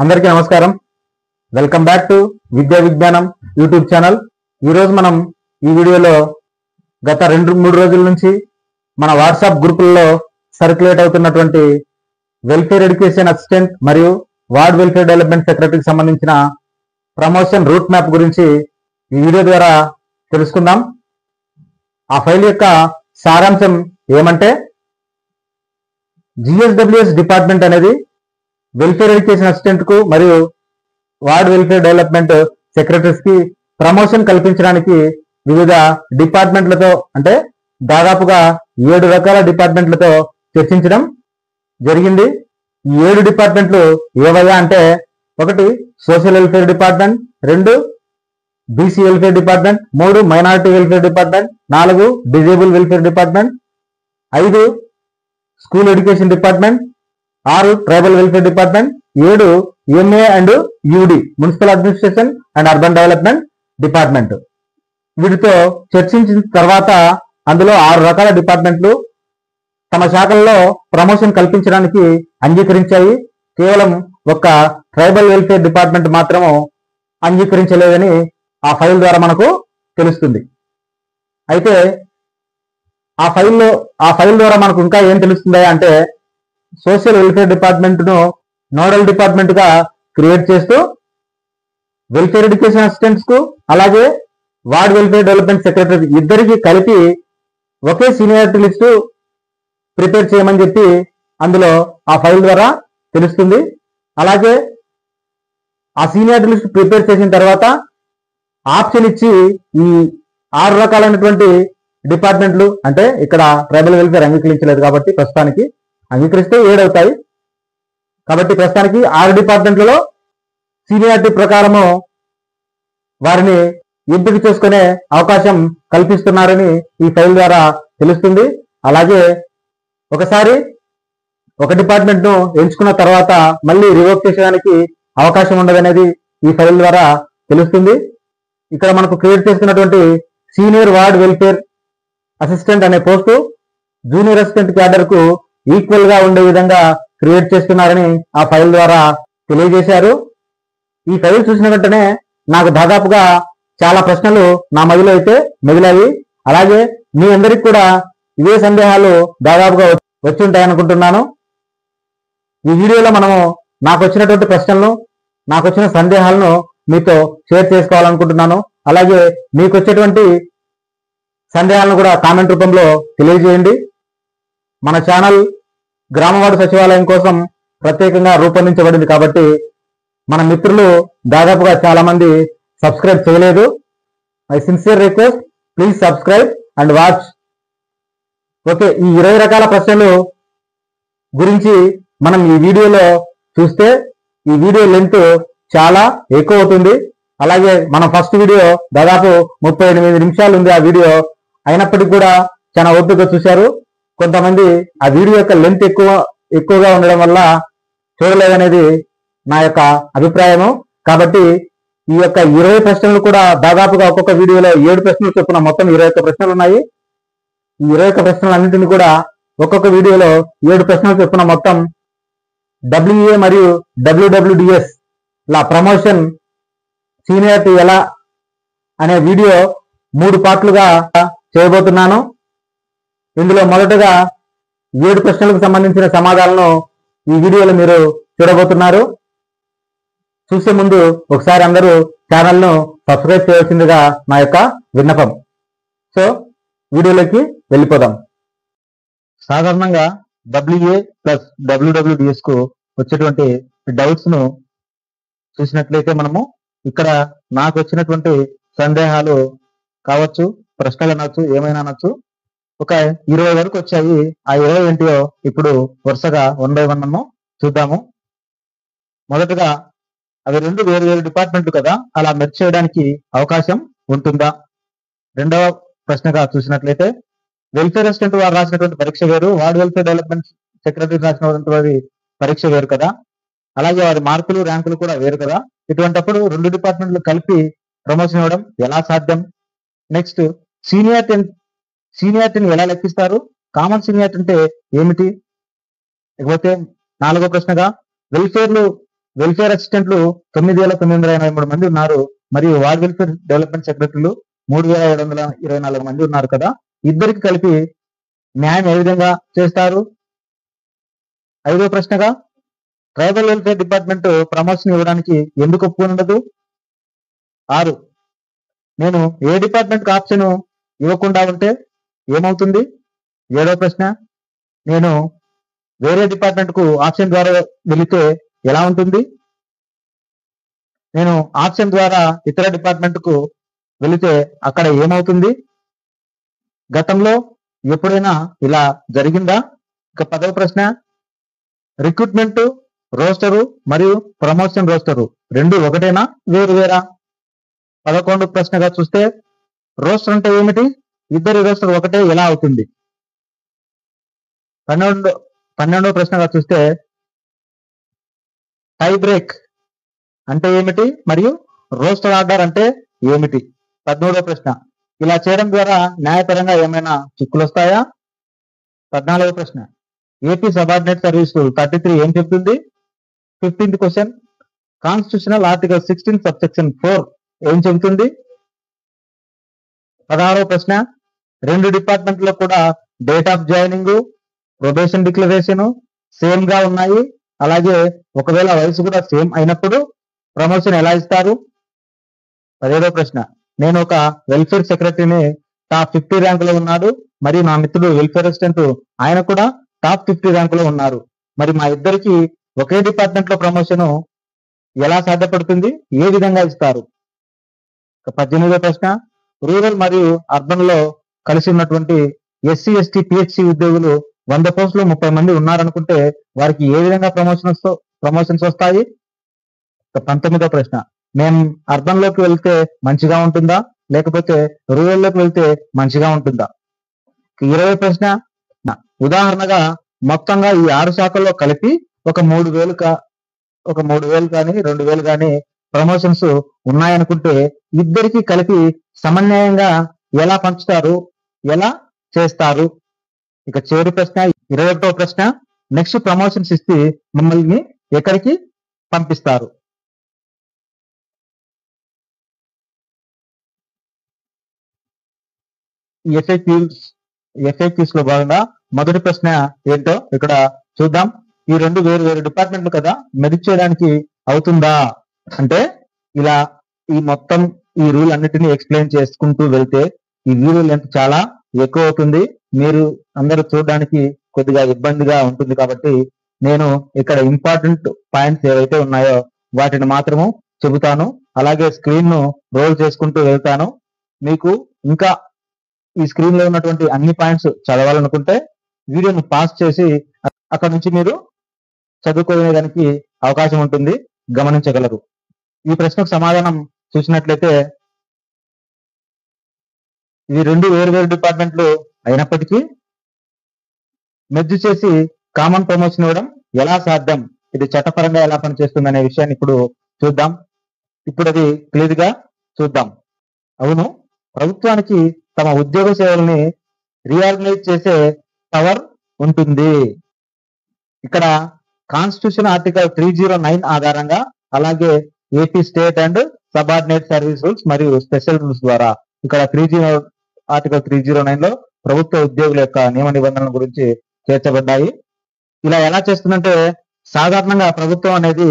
అందరికీ నమస్కారం. Welcome back to విద్యా విజ్ఞానం యూట్యూబ్ ఛానల్. ఈరోజు మనం ఈ వీడియోలో గత 2-3 రోజుల నుంచి మన వాట్సాప్ గ్రూపుల్లో సర్క్యులేట్ అవుతున్నటువంటి వెల్ఫేర్ ఎడ్యుకేషన్ అసిస్టెంట్ మరియు వార్డ్ వెల్ఫేర్ డెవలప్మెంట్ సెక్రటరీకి సంబంధించిన ప్రమోషన్ రూట్ మ్యాప్ గురించి ఈ వీడియో ద్వారా తెలుసుకుందాం. ఆ ఫైల్ యొక్క సారాంశం ఏమంటే, జిఎస్డబ్ల్యూఎస్ డిపార్ట్మెంట్ అనేది వెల్ఫేర్ ఎడ్యుకేషన్ అసిస్టెంట్ కు మరియు వార్డ్ వెల్ఫేర్ డెవలప్మెంట్ సెక్రటరీస్ కి ప్రమోషన్ కల్పించడానికి వివిధ డిపార్ట్మెంట్లతో అంటే దాదాపుగా 7 రకాల డిపార్ట్మెంట్లతో చర్చించడం జరిగింది. ఈ 7 డిపార్ట్మెంట్లు ఏవయ్యా అంటే, 1 social welfare department, 2 BC welfare department, 3 minority welfare department, 4 disable welfare department, 5 school education department, 6 tribal welfare department, 7 MA and UD municipal administration and urban development department. వీటితో చర్చించిన తర్వాత అందులో 6 రకాల డిపార్ట్మెంట్లు తమ శాఖల్లో ప్రమోషన్ కల్పించడానికి అంగీకరించాయి. కేవలం ఒక ట్రైబల్ వెల్ఫేర్ డిపార్ట్మెంట్ మాత్రము అంగీకరించలేదని ఆ ఫైల్ ద్వారా మనకు తెలుస్తుంది. అయితే ఆ ఫైల్ ద్వారా మనకు ఇంకా ఏం తెలుస్తుందా అంటే, సోషల్ వెల్ఫేర్ డిపార్ట్మెంట్ ను నోడల్ డిపార్ట్మెంట్ గా క్రియేట్ చేస్తూ వెల్ఫేర్ ఎడ్యుకేషన్ అసిస్టెంట్స్ కు అలాగే వార్డ్ వెల్ఫేర్ డెవలప్మెంట్ సెక్రటరీ ఇద్దరికి కలిపి ఒకే సీనియారిటీ లిస్టు ప్రిపేర్ చేయమని చెప్పి అందులో ఆ ఫైల్ ద్వారా తెలుస్తుంది. అలాగే ఆ సీనియారిటీ లిస్ట్ ప్రిపేర్ చేసిన తర్వాత ఆప్షన్ ఇచ్చి ఈ 6 రకాలైనటువంటి డిపార్ట్మెంట్లు, అంటే ఇక్కడ ట్రైబల్ వెల్ఫేర్ అంగీకరించలేదు కాబట్టి ప్రస్తుతానికి, అంగీకరిస్తే 7 అవుతాయి కాబట్టి ప్రస్తుతానికి 6 డిపార్ట్మెంట్లలో సీనియారిటీ ప్రకారము వారిని ఎంపిక చేసుకునే అవకాశం కల్పిస్తున్నారని ఈ ఫైల్ ద్వారా తెలుస్తుంది. అలాగే ఒకసారి ఒక డిపార్ట్మెంట్ ను ఎంచుకున్న తర్వాత మళ్ళీ రివోక్ చేసేదానికి అవకాశం ఉండదనేది ఈ ఫైల్ ద్వారా తెలుస్తుంది. ఇక్కడ మనకు క్రియేట్ చేస్తున్నటువంటి సీనియర్ వార్డ్ వెల్ఫేర్ అసిస్టెంట్ అనే పోస్టు జూనియర్ అసిస్టెంట్ క్యాడర్ కు ఈక్వల్ గా ఉండే విధంగా క్రియేట్ చేస్తున్నారని ఆ ఫైల్ ద్వారా తెలియజేశారు. ఈ ఫైల్ చూసిన వెంటనే నాకు దాదాపుగా చాలా ప్రశ్నలు నా మదిలో అయితే మిగిలాయి. అలాగే మీ అందరికి కూడా ఇవే సందేహాలు దాదాపుగా వచ్చి ఉంటాయనుకుంటున్నాను. ఈ వీడియోలో మనము నాకు వచ్చినటువంటి ప్రశ్నలను, నాకు వచ్చిన సందేహాలను మీతో షేర్ చేసుకోవాలనుకుంటున్నాను. అలాగే మీకు వచ్చేటువంటి సందేహాలను కూడా కామెంట్ రూపంలో తెలియజేయండి. మన ఛానల్ గ్రామవార్డు సచివాలయం కోసం ప్రత్యేకంగా రూపొందించబడింది కాబట్టి మన మిత్రులు దాదాపుగా చాలా మంది సబ్స్క్రైబ్ చేయలేదు. My sincere request, please subscribe and watch. Okay, ఈ 20 రకాల ప్రశ్నలు గురించి మనం ఈ వీడియోలో చూస్తే ఈ వీడియో లెంత్ చాలా ఎక్కువ అవుతుంది. అలాగే మన ఫస్ట్ వీడియో దాదాపు 38 నిమిషాలు ఉంది ఆ వీడియో. అయినప్పటికీ కూడా చాలా ఓపికగా చూశారు. కొంతమంది ఆ వీడియో యొక్క లెంత్ ఎక్కువగా ఉండడం వల్ల చూడలేదనేది నా యొక్క అభిప్రాయము. కాబట్టి ఈ యొక్క 20 ప్రశ్నలు కూడా దాదాపుగా ఒక్కొక్క వీడియోలో 7 ప్రశ్నలు చొప్పున మొత్తం 21 ప్రశ్నలు ఉన్నాయి. ఈ 21 ప్రశ్నలన్నింటినీ కూడా ఒక్కొక్క వీడియోలో 7 ప్రశ్నలు చొప్పున మొత్తం డబ్ల్యూఏ మరియు డబ్ల్యూడబ్ల్యూడిఎస్ లా ప్రమోషన్ సీనియారిటీ ఎలా అనే వీడియో 3 పార్ట్లుగా చేయబోతున్నాను. ఇందులో మొదటగా 7 ప్రశ్నలకు సంబంధించిన సమాధానాలను ఈ వీడియోలో మీరు చూడబోతున్నారు. చూసే ముందు ఒకసారి అందరూ ఛానల్ను సబ్స్క్రైబ్ చేయవలసిందిగా నా యొక్క విన్నపం. సో వీడియోలోకి వెళ్ళిపోదాం. సాధారణంగా డబ్ల్యూఏ ప్లస్ డబ్ల్యూడబ్ల్యూడిఎస్ కు వచ్చేటువంటి డౌట్స్ ను చూసినట్లయితే మనము ఇక్కడ నాకు వచ్చినటువంటి సందేహాలు కావచ్చు, ప్రశ్నలు అనొచ్చు, ఏమైనా అనొచ్చు, ఒక 20 వరకు వచ్చాయి. ఆ 20 ఏంటియో ఇప్పుడు వరుసగా 1 by 1 మనం చూద్దాము. మొదటగా అవి 2 వేరు వేరు డిపార్ట్మెంట్లు కదా, అలా మెర్జ్ చేయడానికి అవకాశం ఉంటుందా? రెండవ ప్రశ్నగా చూసినట్లయితే, వెల్ఫేర్ అసిస్టెంట్ వారు రాసినటువంటి పరీక్ష వేరు, వార్డ్ వెల్ఫేర్ డెవలప్మెంట్ సెక్రటరీ రాసినటువంటి పరీక్ష వేరు కదా, అలాగే వారి మార్కులు ర్యాంకులు కూడా వేరు కదా. ఇటువంటిప్పుడు 2 డిపార్ట్మెంట్లు కలిపి ప్రమోషన్ ఇవ్వడం ఎలా సాధ్యం? నెక్స్ట్, సీనియారిటీని ఎలా లెక్కిస్తారు? కామన్ సీనియారిటీ అంటే ఏమిటి? ఇకపోతే 4వ ప్రశ్నగా, వెల్ఫేర్లు వెల్ఫేర్ అసిస్టెంట్లు 9,983 మంది ఉన్నారు. మరియు వార్డ్ వెల్ఫేర్ డెవలప్మెంట్ సెక్రటరీలు 3,724 మంది ఉన్నారు కదా. ఇద్దరికి కలిపి న్యాయం ఏ విధంగా చేస్తారు? 5వ ప్రశ్నగా ట్రైబల్ వెల్ఫేర్ డిపార్ట్మెంట్ ప్రమోషన్ ఇవ్వడానికి ఎందుకు ఒప్పుకున్నదు? 6. నేను ఏ డిపార్ట్మెంట్ ఆప్షన్ ఇవ్వకుండా ఉంటే ఏమవుతుంది? 7వ ప్రశ్న నేను వేరే డిపార్ట్మెంట్ కు ఆప్షన్ ద్వారా వెళితే ఎలా ఉంటుంది? నేను ఆప్షన్ ద్వారా ఇతర డిపార్ట్మెంట్ కు వెళితే అక్కడ ఏమవుతుంది? గతంలో ఎప్పుడైనా ఇలా జరిగిందా? ఇక 10వ ప్రశ్న రిక్రూట్మెంట్ రోస్టరు మరియు ప్రమోషన్ రోస్టరు రెండు ఒకటేనా వేరు వేరా? 11వ ప్రశ్నగా చూస్తే రోస్టర్ అంటే ఏమిటి? ఇద్దరి రోస్టర్ ఒకటే ఎలా అవుతుంది? 12వ ప్రశ్నగా చూస్తే టై బ్రేక్ అంటే ఏమిటి మరియు రోస్టర్ ఆర్డర్ అంటే ఏమిటి? 13వ ప్రశ్న ఇలా చేయడం ద్వారా న్యాయపరంగా ఏమైనా చిక్కులు వస్తాయా? 14వ ప్రశ్న ఏపీ సబార్డినేట్ సర్వీస్ 33 ఏం చెప్తుంది? 15th question constitutional article 16 subsection 4 ఏం చెబుతుంది? 16వ ప్రశ్న రెండు డిపార్ట్మెంట్లో కూడా date of joining probation declaration same గా ఉన్నాయి. అలాగే ఒకవేళ వయసు కూడా సేమ్ అయినప్పుడు ప్రమోషన్ ఎలా ఇస్తారు? 17వ ప్రశ్న నేను ఒక వెల్ఫేర్ సెక్రటరీని టాప్ 50 ర్యాంకులో ఉన్నాడు. మరి మా మిత్రుడు వెల్ఫేర్ అసిస్టెంట్ ఆయన కూడా టాప్ 50 ర్యాంకులో ఉన్నారు. మరి మా ఇద్దరికి ఒకే డిపార్ట్మెంట్ లో ప్రమోషన్ ఎలా సాధ్యపడుతుంది? ఏ విధంగా ఇస్తారు? 18వ ప్రశ్న రూరల్ మరియు అర్బన్ లో కలిసి ఉన్నటువంటి ఎస్సీ ఎస్టీ పిహెచ్సి ఉద్యోగులు 100 పోస్టులు 30 మంది ఉన్నారనుకుంటే వారికి ఏ విధంగా ప్రమోషన్స్ వస్తాయి? 19వ ప్రశ్న మేము అర్బన్ లోకి వెళ్తే మంచిగా ఉంటుందా లేకపోతే రూరల్ లోకి వెళ్తే మంచిగా ఉంటుందా? 20వ ప్రశ్న ఉదాహరణగా మొత్తంగా ఈ 6 శాఖల్లో కలిపి ఒక 3,000 కానీ 2,000 కానీ ప్రమోషన్స్ ఉన్నాయనుకుంటే ఇద్దరికి కలిపి సమన్వయంగా ఎలా పంచుతారు? ఎలా చేస్తారు? ఇక చివరి ప్రశ్న 21వ ప్రశ్న నెక్స్ట్ ప్రమోషన్స్ ఇస్తే మమ్మల్ని ఎక్కడికి పంపిస్తారు? ఎఫ్ఏక్యూస్ లో భాగంగా మొదటి ప్రశ్న ఏంటో ఇక్కడ చూద్దాం. ఈ రెండు వేరు వేరు డిపార్ట్మెంట్లు కదా, మెరిట్ చేయడానికి అవుతుందా అంటే ఇలా ఈ మొత్తం ఈ రూల్ అన్నిటినీ ఎక్స్ప్లెయిన్ చేసుకుంటూ వెళ్తే ఈ వీడియో లెంత్ చాలా ఎక్కువ అవుతుంది. మీరు అందరూ చూడడానికి కొద్దిగా ఇబ్బందిగా ఉంటుంది. కాబట్టి నేను ఇక్కడ ఇంపార్టెంట్ పాయింట్స్ ఏవైతే ఉన్నాయో వాటిని మాత్రము చెబుతాను. అలాగే స్క్రీన్ ను రోల్ చేసుకుంటూ వెళ్తాను. మీకు ఇంకా ఈ స్క్రీన్ లో ఉన్నటువంటి అన్ని పాయింట్స్ చదవాలనుకుంటే వీడియోను పాస్ చేసి అక్కడ నుంచి మీరు చదువుకోవడానికి అవకాశం ఉంటుంది, గమనించగలరు. ఈ ప్రశ్నకు సమాధానం చూసినట్లయితే ఇవి రెండు వేరు వేరు డిపార్ట్మెంట్లు అయినప్పటికీ మెర్జ్ చేసి కామన్ ప్రమోషన్ ఇవ్వడం ఎలా సాధ్యం, ఇది చట్టపరంగా ఎలా పనిచేస్తుంది అనే విషయాన్ని ఇప్పుడు చూద్దాం. ఇప్పుడు అది క్లియర్ గా చూద్దాం. అవును, ప్రభుత్వానికి తమ ఉద్యోగ సేవల్ని రీఆర్గనైజ్ చేసే పవర్ ఉంటుంది. ఇక్కడ కాన్స్టిట్యూషన్ ఆర్టికల్ 309 ఆధారంగా అలాగే AP state and subordinate service rules మరియు స్పెషల్ రూల్స్ ద్వారా ఇక్కడ ఆర్టికల్ 309 లో ప్రభుత్వ ఉద్యోగుల యొక్క నియమ నిబంధనల గురించి చేర్చబడ్డాయి. ఇలా ఎలా చేస్తుందంటే సాధారణంగా ప్రభుత్వం అనేది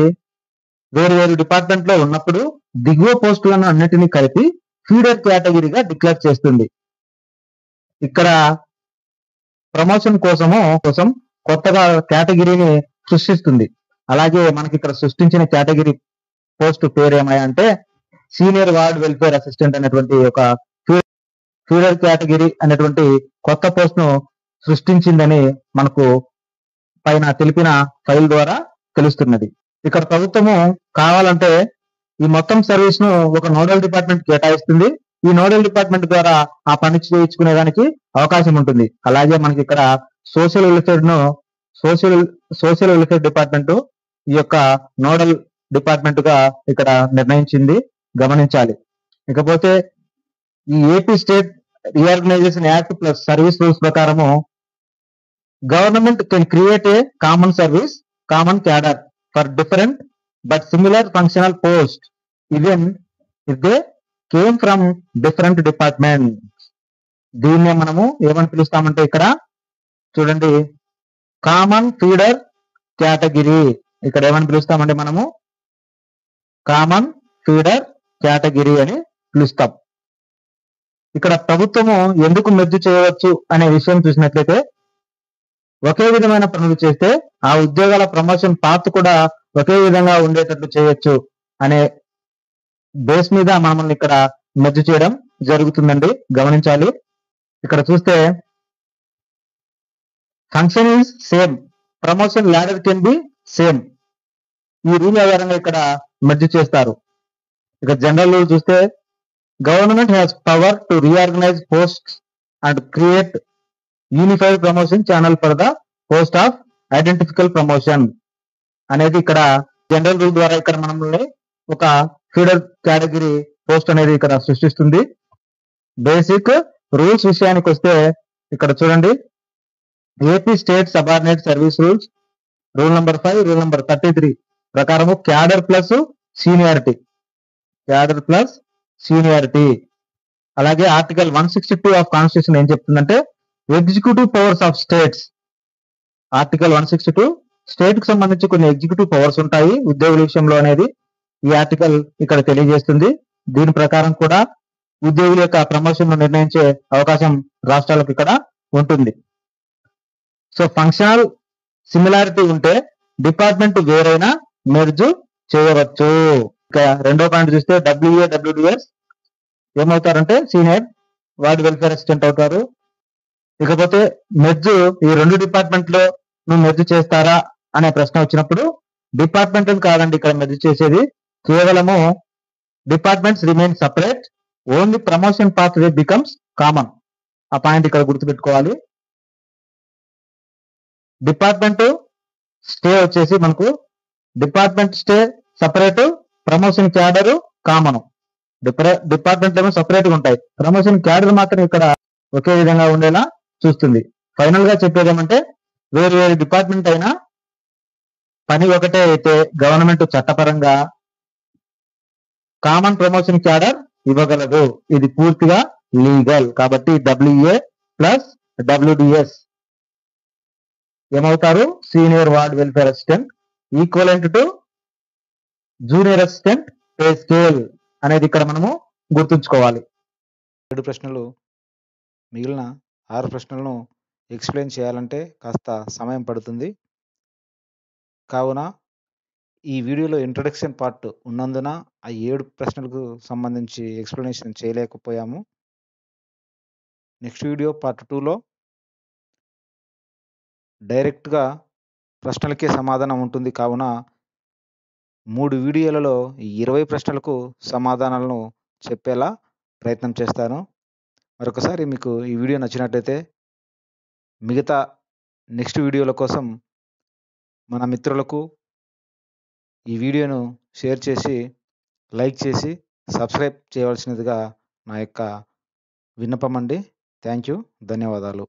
వేరు వేరు డిపార్ట్మెంట్ లో ఉన్నప్పుడు దిగువ పోస్టులను అన్నిటినీ కలిపి ఫీడర్ కేటగిరీగా డిక్లేర్ చేస్తుంది. ఇక్కడ ప్రమోషన్ కోసం కొత్తగా కేటగిరీని సృష్టిస్తుంది. అలాగే మనకి ఇక్కడ సృష్టించిన కేటగిరీ పోస్ట్ పేరు ఏమంటే సీనియర్ వార్డ్ వెల్ఫేర్ అసిస్టెంట్ అనేటువంటి ఒక ఫీడర్ కేటగిరీ అనేటువంటి కొత్త పోస్ట్ ను సృష్టించిందని మనకు పైన తెలిపిన ఫైల్ ద్వారా తెలుస్తున్నది. ఇక్కడ ప్రభుత్వము కావాలంటే ఈ మొత్తం సర్వీస్ ను ఒక నోడల్ డిపార్ట్మెంట్ కేటాయిస్తుంది. ఈ నోడల్ డిపార్ట్మెంట్ ద్వారా ఆ పని చేయించుకునేదానికి అవకాశం ఉంటుంది. అలాగే మనకి ఇక్కడ సోషల్ వెల్ఫేర్ డిపార్ట్మెంట్ ఈ యొక్క నోడల్ డిపార్ట్మెంట్ గా ఇక్కడ నిర్ణయించింది, గమనించాలి. ఇకపోతే ఈ AP state reorganisation act plus service rules ప్రకారము government can create a common service common cadre for different but similar functional post even if they came from different department. దీన్నే మనము ఏమని పిలుస్తామంటే ఇక్కడ చూడండి, కామన్ ఫీడర్ కేటగిరీ. ఇక్కడ ఏమని పిలుస్తామంటే మనము common feeder category అని పిలుస్తాం. ఇక్కడ ప్రభుత్వము ఎందుకు మెర్జ్ చేయవచ్చు అనే విషయం చూసినట్లయితే, ఒకే విధమైన పనులు చేస్తే ఆ ఉద్యోగాల ప్రమోషన్ పాత్ కూడా ఒకే విధంగా ఉండేటట్లు చేయొచ్చు అనే బేస్ మీద మనల్ని ఇక్కడ మెర్జ్ చేయడం జరుగుతుందండి, గమనించాలి. ఇక్కడ చూస్తే function is same, promotion ladder can be same. ఈ రూల్ ఆధారంగా ఇక్కడ మెర్జ్ చేస్తారు. ఇక జనరల్ రూల్ చూస్తే, government has power to reorganise posts and create unified promotion channel for the post of identical promotion అనేది ఇక్కడ జనరల్ రూల్ ద్వారా ఇక్కడ మనల్ని ఒక ఫీడర్ కేటగిరీ పోస్ట్ అనేది ఇక్కడ సృష్టిస్తుంది. బేసిక్ రూల్స్ విషయానికి వస్తే ఇక్కడ చూడండి, AP state subordinate service rules rule number 5, rule number 33 ప్రకారము cadre plus seniority, cadre plus seniority. అలాగే ఆర్టికల్ 162 ఆఫ్ కాన్స్టిట్యూషన్ ఏం చెప్తుందంటే, executive powers of states. Article 162 state కు సంబంధించి కొన్ని ఎగ్జిక్యూటివ్ పవర్స్ ఉంటాయి ఉద్యోగుల విషయంలో అనేది ఈ ఆర్టికల్ ఇక్కడ తెలియజేస్తుంది. దీని ప్రకారం కూడా ఉద్యోగుల యొక్క ప్రమోషన్ నిర్ణయించే అవకాశం రాష్ట్రాలకు ఇక్కడ ఉంటుంది. సో ఫంక్షనల్ సిమిలారిటీ ఉంటే డిపార్ట్మెంట్ వేరైనా మెర్జ్ చేయవచ్చు. ఇక రెండో పాయింట్ చూస్తే, డబ్ల్యూఏ డబ్ల్యూడిఎస్ ఏమవుతారంటే సీనియర్ వార్డ్ వెల్ఫేర్ అసిస్టెంట్ అవుతారు. ఇకపోతే మెర్జ్ ఈ రెండు డిపార్ట్మెంట్ లో నువ్వు మెర్జ్ చేస్తారా అనే ప్రశ్న వచ్చినప్పుడు, డిపార్ట్మెంట్ కాదండి ఇక్కడ మెర్జ్ చేసేది, కేవలము departments remain separate, only promotion path way becomes common. ఆ పాయింట్ ఇక్కడ గుర్తుపెట్టుకోవాలి. డిపార్ట్మెంట్ స్టే వచ్చేసి మనకు departments separate, promotion cadre common. Department ఏమో సపరేట్ గా ఉంటాయి, ప్రమోషన్ క్యాడర్ మాత్రం ఇక్కడ ఒకే విధంగా ఉండేలా చూస్తుంది. ఫైనల్ గా చెప్పేది ఏమంటే, వేరు వేరు డిపార్ట్మెంట్ అయినా పని ఒకటే అయితే గవర్నమెంట్ చట్టపరంగా కామన్ ప్రమోషన్ క్యాడర్ ఇవ్వగలదు. ఇది పూర్తిగా లీగల్. కాబట్టి డబ్ల్యూఏ ప్లస్ డబ్ల్యూడిఎస్ ఏమవుతారు, senior ward welfare assistant equivalent to junior assistant pay scale అనేది ఇక్కడ మనము గుర్తుంచుకోవాలి. 7 ప్రశ్నలు, మిగిలిన 6 ప్రశ్నలను ఎక్స్ప్లెయిన్ చేయాలంటే కాస్త సమయం పడుతుంది. కావున ఈ వీడియోలో ఇంట్రడక్షన్ పార్ట్ ఉన్నందున ఆ 7 ప్రశ్నలకు సంబంధించి ఎక్స్ప్లెనేషన్ చేయలేకపోయాము. నెక్స్ట్ వీడియో పార్ట్ 2లో డైరెక్ట్గా ప్రశ్నలకే సమాధానం ఉంటుంది. కావున 3 వీడియోలలో ఈ 20 ప్రశ్నలకు సమాధానాలను చెప్పేలా ప్రయత్నం చేస్తాను. మరొకసారి మీకు ఈ వీడియో నచ్చినట్లయితే మిగతా నెక్స్ట్ వీడియోల కోసం మన మిత్రులకు ఈ వీడియోను షేర్ చేసి, లైక్ చేసి, సబ్స్క్రైబ్ చేయవలసినదిగా నా యొక్క విన్నపం అండి. థ్యాంక్ యూ, ధన్యవాదాలు.